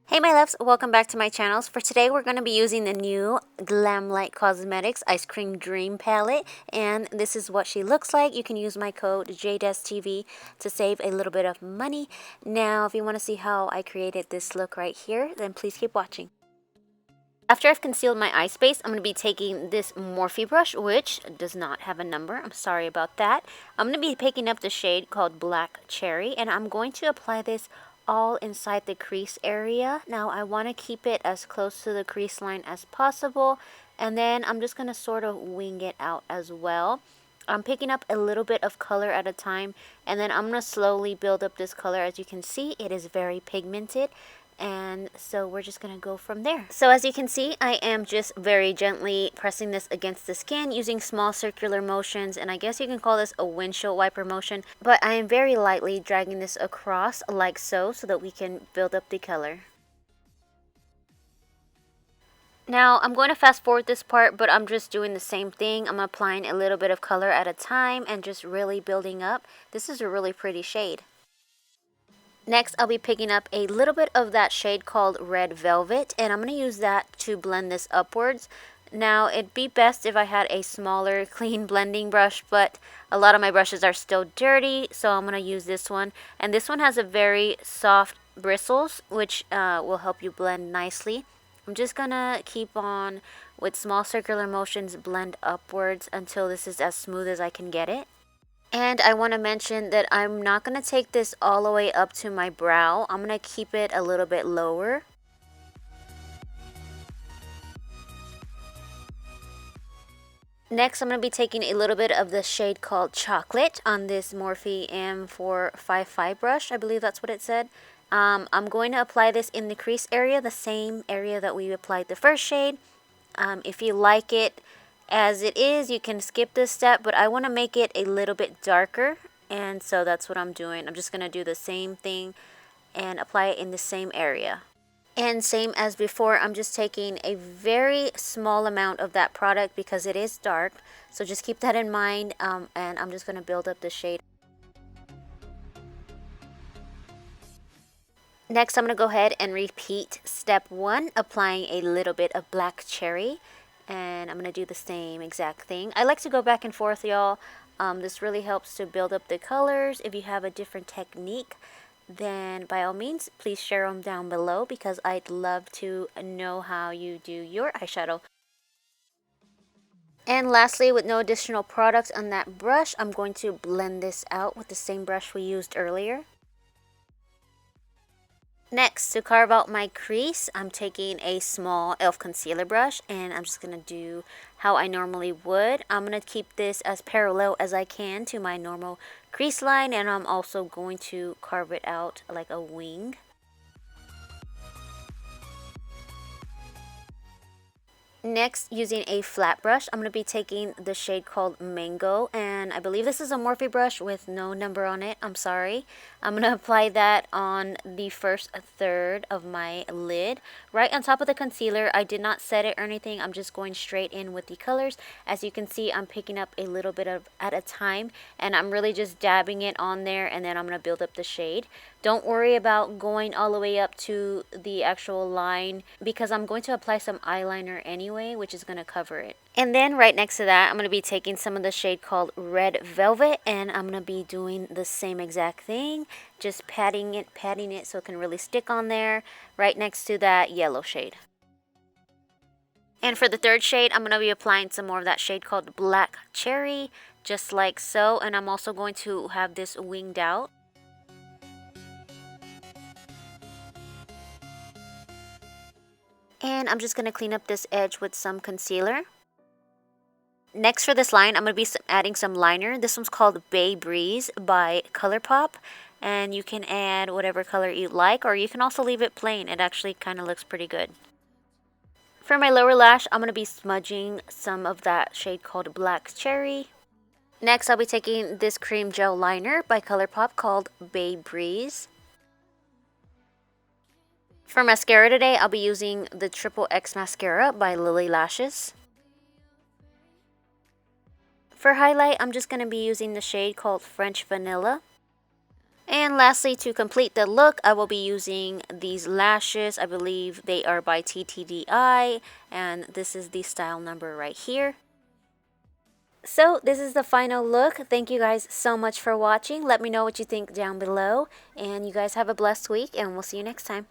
Hey my loves, welcome back to my channels. For today we're going to be using the new Glamlite Cosmetics Ice Cream Dream Palette, and this is what she looks like. You can use my code jdeztv to save a little bit of money. Now if you want to see how I created this look right here, then please keep watching. After I've concealed my eye space, I'm going to be taking this Morphe brush, which does not have a number. I'm sorry about that. I'm going to be picking up the shade called Black Cherry, and I'm going to apply this all inside the crease area. Now I want to keep it as close to the crease line as possible, and then I'm just going to sort of wing it out as well. I'm picking up a little bit of color at a time, and then I'm going to slowly build up this color. As you can see, it is very pigmented, and so we're just going to go from there. So as you can see, I am just very gently pressing this against the skin using small circular motions, and I guess you can call this a windshield wiper motion, but I am very lightly dragging this across like so that we can build up the color. Now I'm going to fast forward this part, but I'm just doing the same thing. I'm applying a little bit of color at a time and just really building up. This is a really pretty shade. Next, I'll be picking up a little bit of that shade called Red Velvet, and I'm going to use that to blend this upwards. Now, it'd be best if I had a smaller, clean blending brush, but a lot of my brushes are still dirty, so I'm going to use this one. And this one has a very soft bristles, which will help you blend nicely. I'm just going to keep on with small circular motions, blend upwards until this is as smooth as I can get it. And I want to mention that I'm not going to take this all the way up to my brow. I'm going to keep it a little bit lower. Next, I'm going to be taking a little bit of the shade called Chocolate on this Morphe M455 brush. I believe that's what it said. I'm going to apply this in the crease area, the same area that we applied the first shade. If you like it as it is, you can skip this step, but I want to make it a little bit darker, and so that's what I'm doing. I'm just going to do the same thing and apply it in the same area. And same as before, I'm just taking a very small amount of that product because it is dark, so just keep that in mind, and I'm just going to build up the shade. Next, I'm going to go ahead and repeat step 1, applying a little bit of Black Cherry. And I'm going to do the same exact thing. I like to go back and forth, y'all. This really helps to build up the colors. If you have a different technique, then by all means, please share them down below because I'd love to know how you do your eyeshadow. And lastly, with no additional products on that brush, I'm going to blend this out with the same brush we used earlier. Next, to carve out my crease, I'm taking a small e.l.f. concealer brush and I'm just going to do how I normally would. I'm going to keep this as parallel as I can to my normal crease line, and I'm also going to carve it out like a wing. Next, using a flat brush, I'm going to be taking the shade called Mango, and I believe this is a Morphe brush with no number on it. I'm sorry. I'm going to apply that on the first third of my lid, right on top of the concealer. I did not set it or anything. I'm just going straight in with the colors. As you can see, I'm picking up a little bit of at a time, and I'm really just dabbing it on there, and then I'm going to build up the shade. Don't worry about going all the way up to the actual line because I'm going to apply some eyeliner anyway, which is going to cover it. And then right next to that, I'm going to be taking some of the shade called Red Velvet, and I'm going to be doing the same exact thing, just patting it so it can really stick on there right next to that yellow shade. And for the third shade, I'm going to be applying some more of that shade called Black Cherry, just like so, and I'm also going to have this winged out. And I'm just going to clean up this edge with some concealer. Next for this line, I'm going to be adding some liner. This one's called Bay Breeze by ColourPop. And you can add whatever color you like, or you can also leave it plain. It actually kind of looks pretty good. For my lower lash, I'm going to be smudging some of that shade called Black Cherry. Next, I'll be taking this cream gel liner by ColourPop called Bay Breeze. For mascara today, I'll be using the Triple X Mascara by Lily Lashes. For highlight, I'm just going to be using the shade called French Vanilla. And lastly, to complete the look, I will be using these lashes. I believe they are by TTDI, and this is the style number right here. So this is the final look. Thank you guys so much for watching. Let me know what you think down below, and you guys have a blessed week, and we'll see you next time.